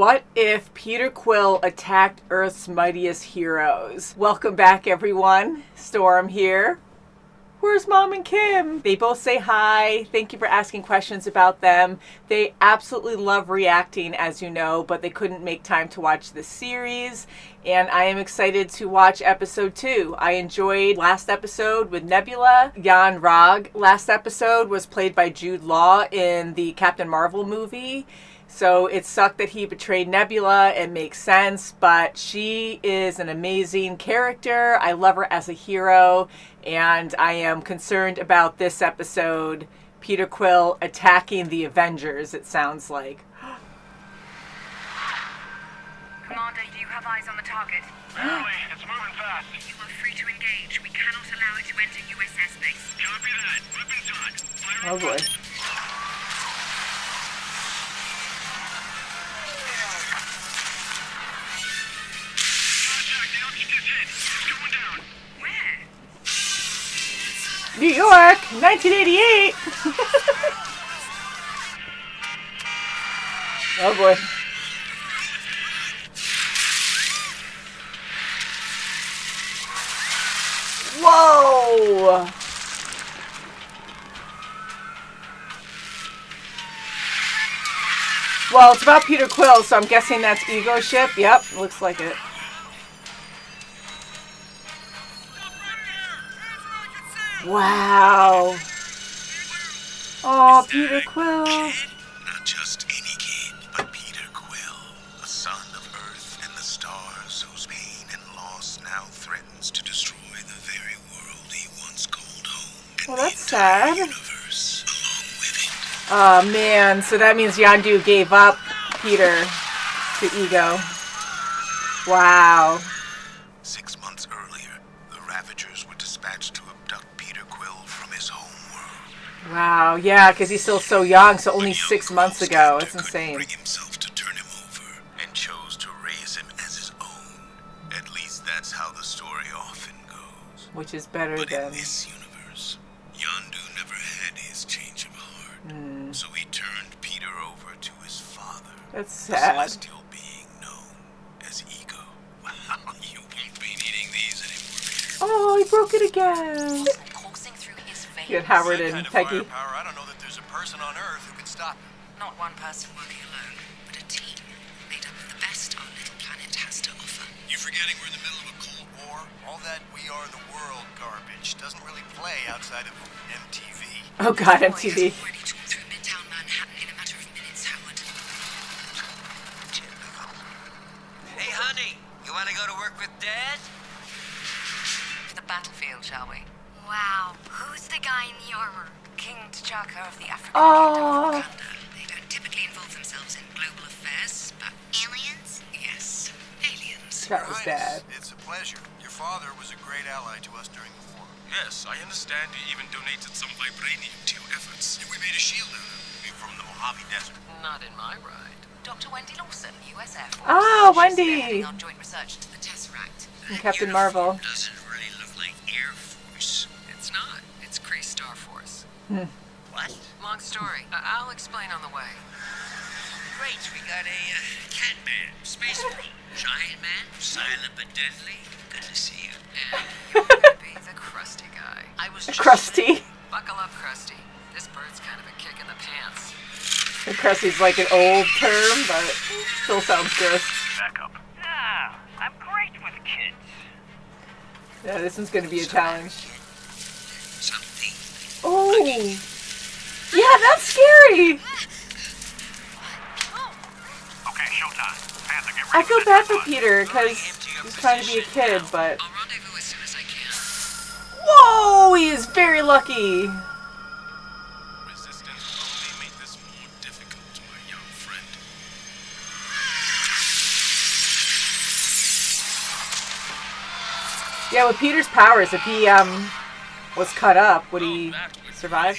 What if Peter Quill attacked Earth's mightiest heroes? Welcome back, everyone. Storm here. Where's Mom and Kim? They both say hi. Thank you for asking questions about them. They absolutely love reacting, as you know, but they couldn't make time to watch this series. And I am excited to watch episode 2. I enjoyed last episode with Nebula. Jan Rog last episode was played by Jude Law in the Captain Marvel movie. So it sucked that he betrayed Nebula. It makes sense, but she is an amazing character. I love her as a hero, and I am concerned about this episode. Peter Quill attacking the Avengers, it sounds like. Commander, do you have eyes on the target? Barely. It's moving fast. You are free to engage. We cannot allow it to enter U.S. airspace. Copy that. Weapons on. Fire Oh boy. Contact. The object is hit. It's going down. Where? New York, 1988. Oh boy. Whoa! Well, it's about Peter Quill, so I'm guessing that's Ego ship. Yep, looks like it. Wow. Oh, Peter Quill. Not just any kid, but Peter Quill, a son of Earth and the stars, whose pain and loss now threatens to destroy the very world he once called home. Well, that's sad. Universe along with it. Oh, man. So that means Yondu gave up Peter to Ego. Wow. 6 months earlier, the Ravagers were dispatched to abduct Peter Quill from his home world. Wow. Yeah, because he's still so young, so only 6 months ago. It's insane. Bring himself to turn him over and chose to raise him as his own. At least that's how the story often goes. Which is better But than... in this universe, Yondu never had his change of heart. So he turned Peter over to his father. That's The sad. celestial being known as Ego. Wow, you won't be needing these anymore, Peter. Oh, he broke it again. Coursing through his veins. You had Howard That and kind of Peggy. firepower, I don't know that there's a person on Earth who can stop him. Not one person working alone, but a team made up of the best our little planet has to offer. You forgetting we're in the middle of a Cold War? All that we are the world garbage doesn't really play outside of MTV. Oh, God, MTV. Already torn through Midtown Manhattan in a matter of minutes, Howard. Hey, honey, you want to go to work with Dad? The battlefield, shall we? Wow, who's the guy in the armor? King T'Chaka of the African Oh. Kingdom of Wakanda. They don't typically involve themselves in global affairs, but Aliens? yes, aliens. That was Your Dad. Highness, it's a pleasure. Your father was a great ally to us during the war. Yes, I understand you even donated some vibranium to your efforts. We made a shield out of it from the Mojave Desert. Not in my ride. Dr. Wendy Lawson, U.S. Air Force. Oh, She's Wendy. spearheading our joint research into the Tesseract. And Captain Marvel. Doesn't really look like Air Force. It's not. It's Kree Star Force. What? Long story. I'll explain on the way. Great, we got a cat man, space bro, giant man, silent but deadly. Good to see you. And you're gonna be the crusty guy. I was just Krusty. Buckle up, Krusty. This bird's kind of a kick in the pants. And Krusty's like an old term, but still sounds good. Back up. Ah, I'm great with kids. Yeah, this one's going to be a challenge. something. Oh. Yeah, that's scary. Okay, showtime. Panther, get ready I feel for bad this for one. Peter because he's trying to be a kid, but... I'll rendezvous as soon as I can. Whoa, he is very lucky. Resistance will only make this more difficult, my young friend. Yeah, with Peter's powers, if he was cut up, would he survive?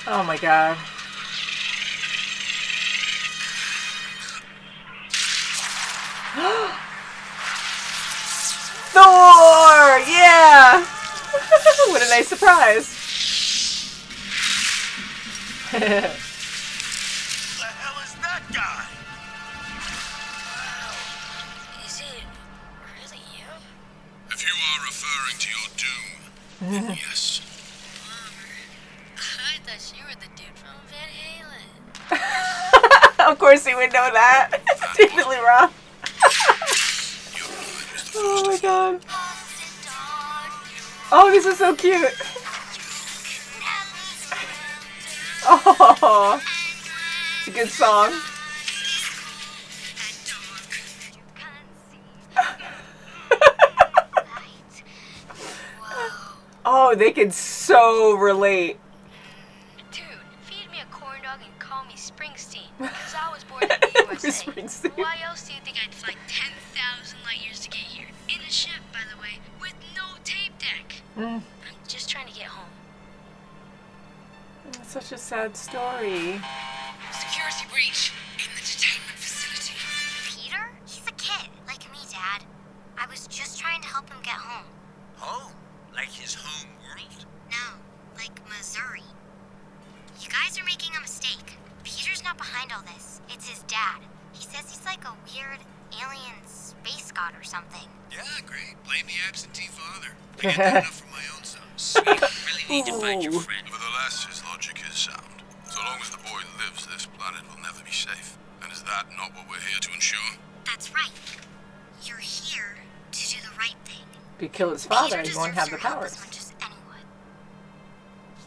Oh my god. nice surprise. Who the hell is that guy? Wow. Is it really you? If you are referring to your doom, then yes. Bummer. I thought you were the dude from Van Halen. Of course he would know that. Definitely wrong. Oh my god. Oh, this is so cute. Oh, it's a good song. Oh, they can so relate. Dude, feed me a corn dog and call me Springsteen. Because I was born in the USA. Springsteen. Why else do you think I'd fly 10,000 light years to get here? In a ship, by the way, with no tape deck. I'm just trying to get home. It's such a sad story. Security breach in the detainment facility. Peter? He's a kid, like me, Dad. I was just trying to help him get home. Home? Like his home world? No, like Missouri. You guys are making a mistake. Peter's not behind all this. It's his dad. He says he's like a weird alien space god or something. Yeah, great. Blame the absentee father. I get that enough from my own son. Sweet, really need to find your friend. Nevertheless, his logic is sound. So long as the boy lives, this planet will never be safe. And is that not what we're here to ensure? That's right. You're here to do the right thing. If you kill his father, Peter he won't have the deserves your help powers. as much as anyone.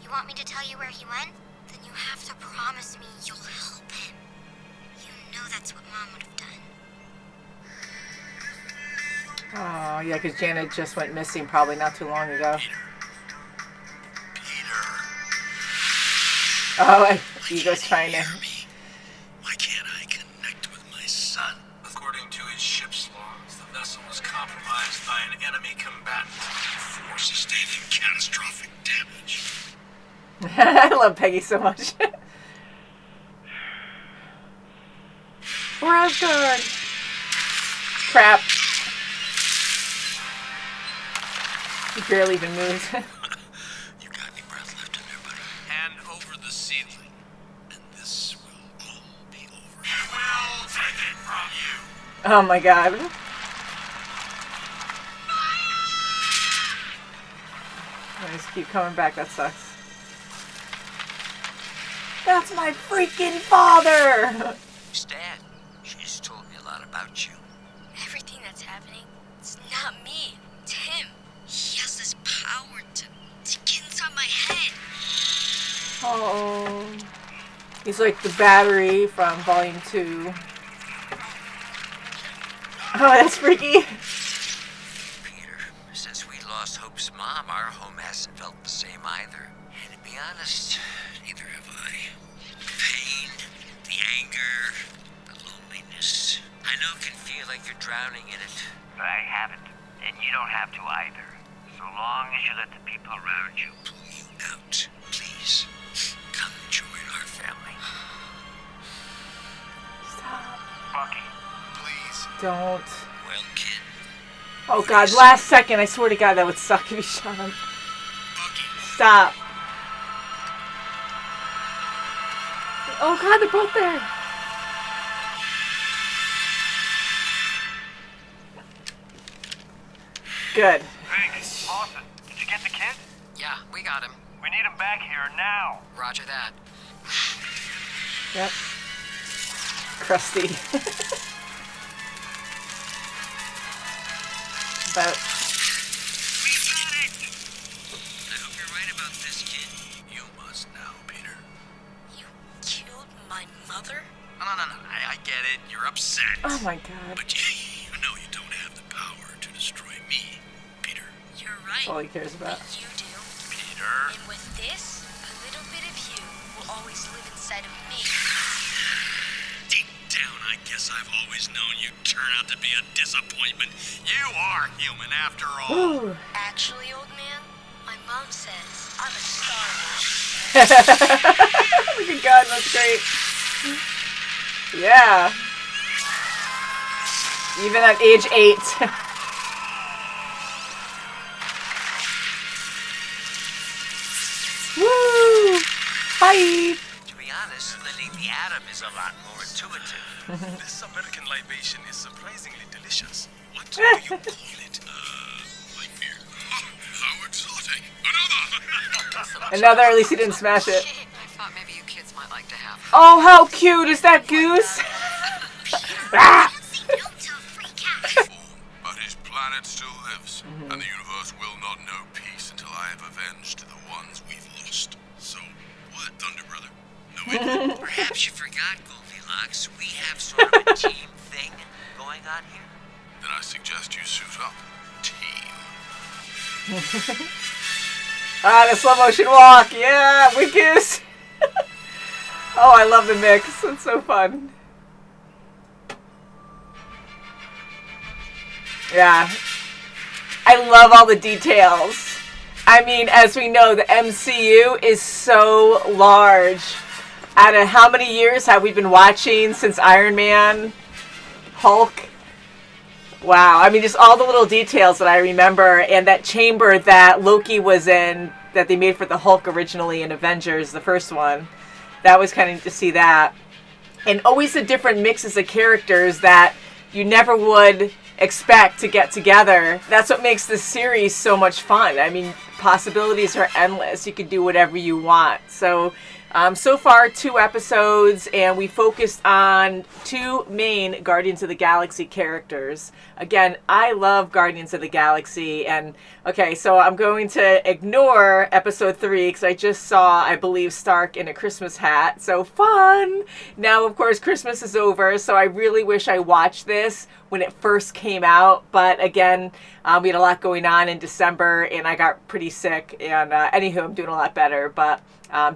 You want me to tell you where he went? Then you have to promise me you'll help him. You know that's what Mom would have done. Oh, yeah, because Janet just went missing probably not too long ago. Peter. Oh, Ego's trying to... Why can't I connect with my son? According to his ship's logs, the vessel was compromised by an enemy combatant. For sustaining catastrophic damage. I love Peggy so much. We're Asgard. Crap. He barely even moves. You got any breath left in there, buddy? Hand over the seedling. And this will all be over. He will take it from you. Oh my god. I just keep coming back, that sucks. That's my freaking father! Stan, she's told me a lot about you. Everything that's happening, it's not me. It's him. He has this power to get inside my head. Oh. He's like the battery from Volume 2. Oh, that's freaky. Peter, since we lost Hope's mom, our home hasn't felt the same either. And to be honest, neither have I. The pain, the anger, the loneliness. I know it can feel like you're drowning in it. But I haven't, and you don't have to either. So long as you let the people around you. Pull you out, please. Come join our family. Stop. Bucky, Please. Don't. Well, kid, Oh god, last second. I swear to god that would suck if you shot him. Stop. Oh god, they're both there. Good. Big, Lawson, did you get the kid? Yeah, we got him. We need him back here now. Roger that. Yep. Crusty. But we got it! I hope you're right about this, kid. You must now, Peter. You killed my mother? No. I get it. You're upset. oh my god. But you know you don't have the power to destroy me, Peter. You're right. That's all he cares about. But you do. Peter. And with this, a little bit of you will always live inside of me. Deep down, I guess I've always known you'd turn out to be a disappointment. You are human after all. Ooh. Actually, old man, my mom says I'm a Star Wars. Look at God, that's great. Yeah. Even at age 8. Bye. To be honest, splitting the atom is a lot more intuitive. This American libation is surprisingly delicious. What do you call it? Like beer. How exotic. Another, at least he didn't smash it. I thought maybe you kids might like to have. Oh, how cute is that goose? Ah! No to a free cat. But his planet still lives, and the universe will not know peace until I have avenged the ones we've lost. So, what, Thunder Brother? No way. Perhaps you forgot, Goldilocks. We have sort of a team thing going on here. Then I suggest you suit up. Team. Ah, the slow motion walk. Yeah, we goose. Oh, I love the mix. It's so fun. Yeah. I love all the details. I mean, as we know, the MCU is so large. Out of how many years have we been watching since Iron Man, Hulk? Wow. I mean, just all the little details that I remember. And that chamber that Loki was in, that they made for the Hulk originally in Avengers, the first one. That was kind of neat to see that. And always the different mixes of characters that you never would expect to get together. That's what makes this series so much fun. I mean, possibilities are endless. You can do whatever you want. So far 2 episodes, and we focused on 2 main Guardians of the Galaxy characters. Again, I love Guardians of the Galaxy, and okay, so I'm going to ignore episode 3 because I just saw, I believe, Stark in a Christmas hat. So fun! Now, of course, Christmas is over, so I really wish I watched this when it first came out, but again, we had a lot going on in December, and I got pretty sick, and anywho, I'm doing a lot better, but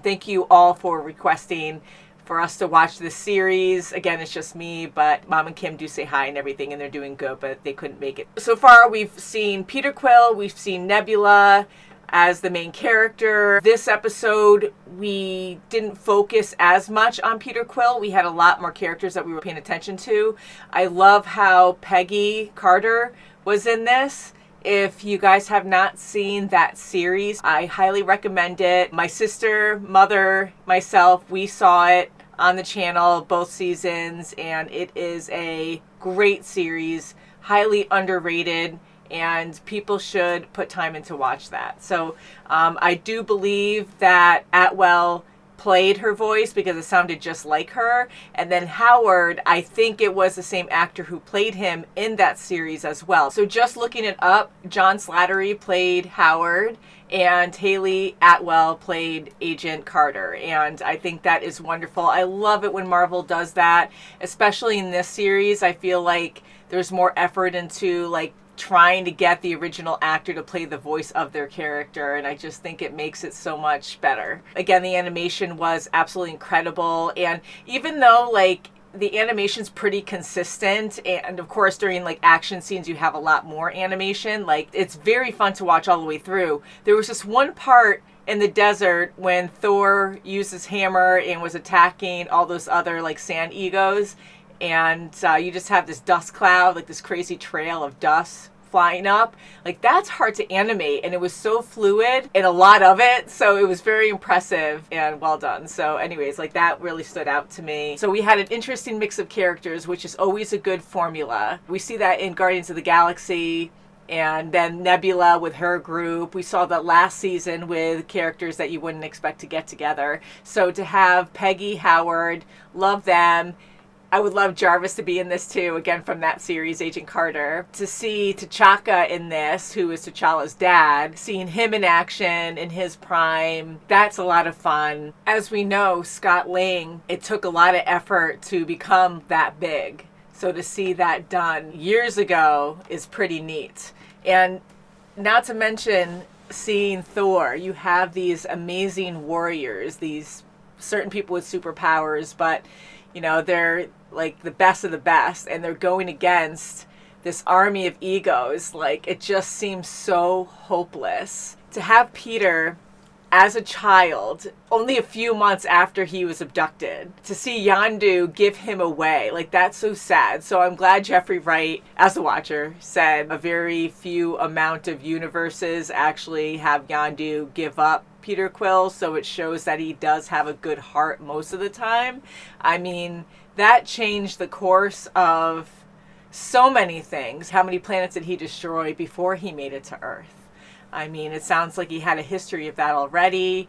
thank you all for requesting for us to watch this series. Again, it's just me, but Mom and Kim do say hi and everything, and they're doing good, but they couldn't make it. So far, we've seen Peter Quill, we've seen Nebula as the main character. This episode, we didn't focus as much on Peter Quill. We had a lot more characters that we were paying attention to. I love how Peggy Carter was in this. If you guys have not seen that series, I highly recommend it. My sister, mother, myself, we saw it on the channel, both seasons, and it is a great series, highly underrated, and people should put time in to watch that. So I do believe that Atwell played her voice because it sounded just like her. And then Howard, I think it was the same actor who played him in that series as well. So just looking it up, John Slattery played Howard and Haley Atwell played Agent Carter. And I think that is wonderful. I love it when Marvel does that, especially in this series. I feel like there's more effort into like trying to get the original actor to play the voice of their character, and I just think it makes it so much better. Again, the animation was absolutely incredible, and even though like the animation's pretty consistent, and of course during like action scenes you have a lot more animation, like it's very fun to watch all the way through. There was just one part in the desert when Thor used his hammer and was attacking all those other like sand egos, and you just have this dust cloud, like this crazy trail of dust flying up. Like that's hard to animate, and it was so fluid in a lot of it, so it was very impressive and well done. So anyways, like that really stood out to me. So we had an interesting mix of characters, which is always a good formula. We see that in Guardians of the Galaxy, and then Nebula with her group. We saw that last season with characters that you wouldn't expect to get together. So to have Peggy, Howard, love them. I would love Jarvis to be in this too, again from that series, Agent Carter. To see T'Chaka in this, who is T'Challa's dad, seeing him in action in his prime, that's a lot of fun. As we know, Scott Lang, it took a lot of effort to become that big. So to see that done years ago is pretty neat. And not to mention seeing Thor, you have these amazing warriors, these certain people with superpowers, but you know, they're like the best of the best, and they're going against this army of egos. Like, it just seems so hopeless. To have Peter as a child, only a few months after he was abducted, to see Yondu give him away. Like, that's so sad. So I'm glad Jeffrey Wright, as the Watcher, said a very few amount of universes actually have Yondu give up Peter Quill, so it shows that he does have a good heart most of the time. I mean, that changed the course of so many things. How many planets did he destroy before he made it to Earth? I mean, it sounds like he had a history of that already.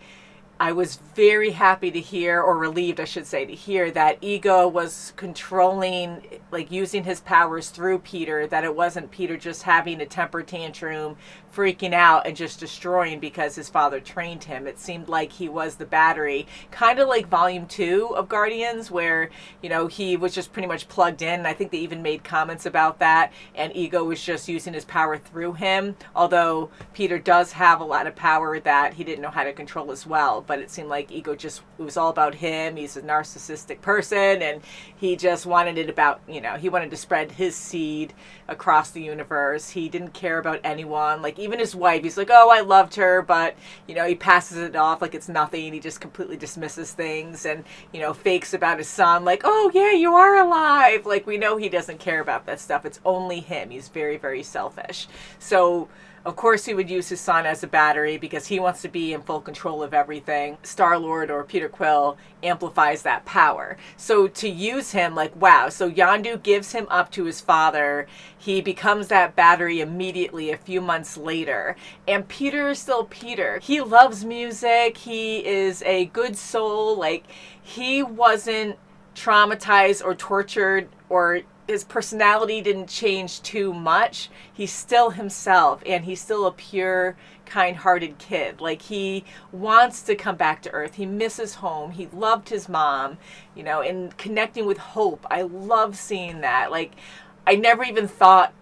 I was very happy to hear, or relieved, I should say, to hear that Ego was controlling, like using his powers through Peter, that it wasn't Peter just having a temper tantrum, freaking out and just destroying because his father trained him. It seemed like he was the battery, kind of like Volume 2 of Guardians, where, you know, he was just pretty much plugged in. I think they even made comments about that, and Ego was just using his power through him, although Peter does have a lot of power that he didn't know how to control as well. But it seemed like Ego just, it was all about him. He's a narcissistic person, and he just wanted it about, you know, he wanted to spread his seed across the universe. He didn't care about anyone. Like, even his wife, he's like, oh, I loved her, but, you know, he passes it off like it's nothing. He just completely dismisses things and, you know, fakes about his son, like, oh, yeah, you are alive. Like, we know he doesn't care about that stuff. It's only him. He's very, very selfish. So, of course, he would use his son as a battery because he wants to be in full control of everything. Star-Lord, or Peter Quill, amplifies that power. So to use him, like, wow. So Yondu gives him up to his father. He becomes that battery immediately a few months later. And Peter is still Peter. He loves music. He is a good soul. Like, he wasn't traumatized or tortured, or his personality didn't change too much. He's still himself, and he's still a pure, kind-hearted kid. Like, he wants to come back to Earth. He misses home. He loved his mom, you know, and connecting with Hope. I love seeing that. Like, I never even thought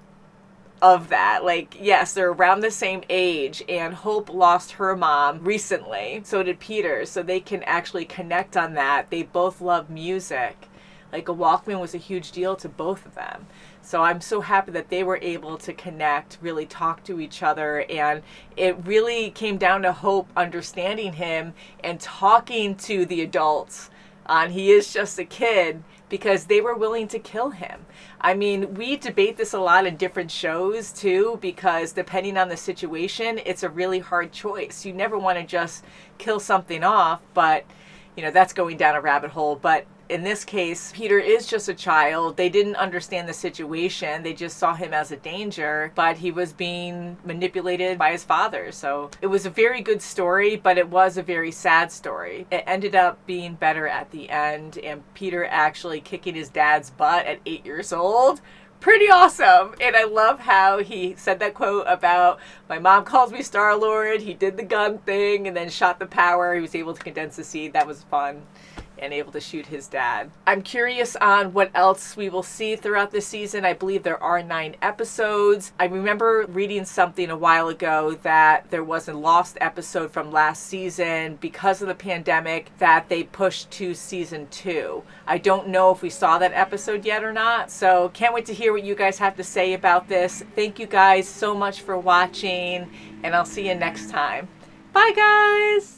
of that. Like, yes, they're around the same age, and Hope lost her mom recently. So did Peter. So they can actually connect on that. They both love music. Like, a Walkman was a huge deal to both of them. So I'm so happy that they were able to connect, really talk to each other. And it really came down to Hope understanding him and talking to the adults on he is just a kid, because they were willing to kill him. I mean, we debate this a lot in different shows too, because depending on the situation, it's a really hard choice. You never want to just kill something off, but, you know, that's going down a rabbit hole. But in this case, Peter is just a child. They didn't understand the situation. They just saw him as a danger, but he was being manipulated by his father. So it was a very good story, but it was a very sad story. It ended up being better at the end, and Peter actually kicking his dad's butt at 8 years old. Pretty awesome. And I love how he said that quote about, my mom calls me Star-Lord. He did the gun thing and then shot the power. He was able to condense the seed. That was fun. And able to shoot his dad. I'm curious on what else we will see throughout this season. I believe there are 9 episodes. I remember reading something a while ago that there was a lost episode from last season because of the pandemic that they pushed to season 2. I don't know if we saw that episode yet or not, so can't wait to hear what you guys have to say about this. Thank you guys so much for watching, and I'll see you next time. Bye, guys!